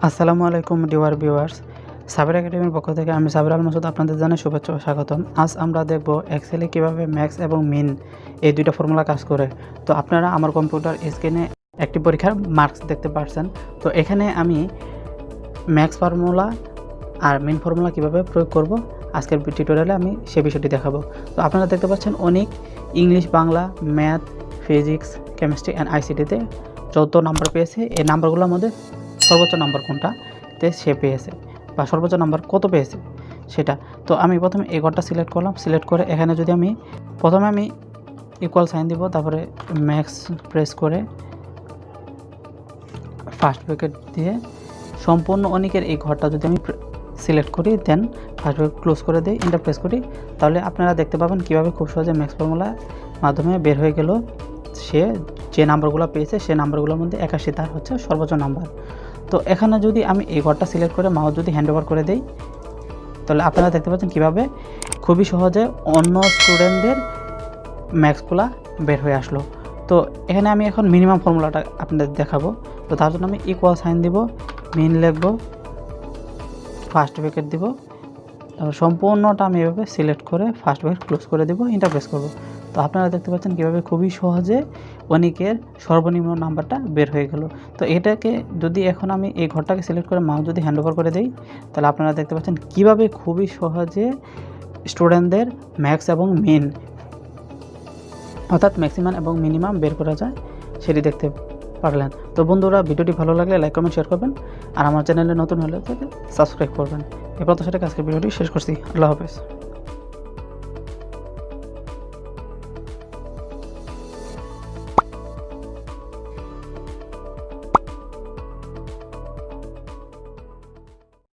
আসসালামু আলাইকুম dear viewers, সাবের একাডেমির পক্ষ থেকে আমি সাবের আল মাসুদ আপনাদের জানাই শুভেচ্ছা ও স্বাগতম। আজ আমরা দেখব এক্সেলে কিভাবে ম্যাক্স এবং মিন এই দুইটা ফর্মুলা কাজ করে। তো আপনারা আমার কম্পিউটার স্ক্রিনে একটি পরীক্ষার মার্কস দেখতে পাচ্ছেন। তো এখানে আমি ম্যাক্স ফর্মুলা আর মিন ফর্মুলা কিভাবে প্রয়োগ করব আজকের টিউটোরিয়ালে আমি সে বিষয়টি দেখাবো। তো আপনারা দেখতে পাচ্ছেন অনেক English, Bangla, math, physics, chemistry and আইসিটিতে যত নাম্বার পেয়েছে এই নাম্বারগুলোর মধ্যে সর্বোচ্চ নাম্বার কোনটাতে সে পেয়েছে বা সর্বোচ্চ নাম্বার কত পেয়েছে সেটা। তো আমি প্রথমে এই ঘরটা সিলেক্ট করলাম। সিলেক্ট করে এখানে যদি আমি প্রথমে ইকুয়াল সাইন দিব, তারপরে ম্যাক্স প্রেস করে ফার্স্ট ব্র্যাকেট দিয়ে সম্পূর্ণ অনেকের এই ঘরটা যদি আমি সিলেক্ট করি, দেন ফার্স্ট ব্র্যাকেট ক্লোজ করে দিই, এন্টার প্রেস করি, তাহলে আপনারা দেখতে পাবেন কীভাবে খুব সহজে ম্যাক্স ফর্মুলার মাধ্যমে বের হয়ে গেল সে যে নাম্বারগুলো পেয়েছে সে নাম্বারগুলোর মধ্যে 81 তার হচ্ছে সর্বোচ্চ নাম্বার। তো এখানে যদি আমি এই ঘরটা সিলেক্ট করে মাউস যদি হ্যান্ড ওভার করে দেই, তাহলে আপনারা দেখতে পাচ্ছেন কীভাবে খুবই সহজে অন্য স্টুডেন্টদের ম্যাক্সগুলা বের হয়ে আসলো। তো এখানে আমি এখন মিনিমাম ফর্মুলাটা আপনাদের দেখাবো। তো তার জন্য আমি ইকুয়াল সাইন দিব, মিন লিখব, ফার্স্ট ব্র্যাকেট দিব, তারপর সম্পূর্ণটা আমি এভাবে সিলেক্ট করে ফার্স্ট ব্র্যাকেট ক্লোজ করে দেবো, এন্টার প্রেস করব। তো আপনারা দেখতে পাচ্ছেন কীভাবে খুবই সহজে অনেকের সর্বনিম্ন নাম্বারটা বের হয়ে গেল। তো এটাকে যদি এখন আমি এই ঘরটাকে সিলেক্ট করে মাউস যদি হ্যান্ড ওভার করে দেই, তাহলে আপনারা দেখতে পাচ্ছেন কীভাবে খুবই সহজে স্টুডেন্টদের ম্যাক্স এবং মিন অর্থাৎ ম্যাক্সিমাম এবং মিনিমাম বের করা যায় সেটি দেখতে পারলেন। তো বন্ধুরা, ভিডিওটি ভালো লাগলে লাইক, কমেন্ট, শেয়ার করবেন আর আমার চ্যানেলে নতুন হলে থেকে সাবস্ক্রাইব করবেন। এই প্রত্যাশাটাকে আজকের ভিডিওটি শেষ করছি। আল্লাহ হাফেজ।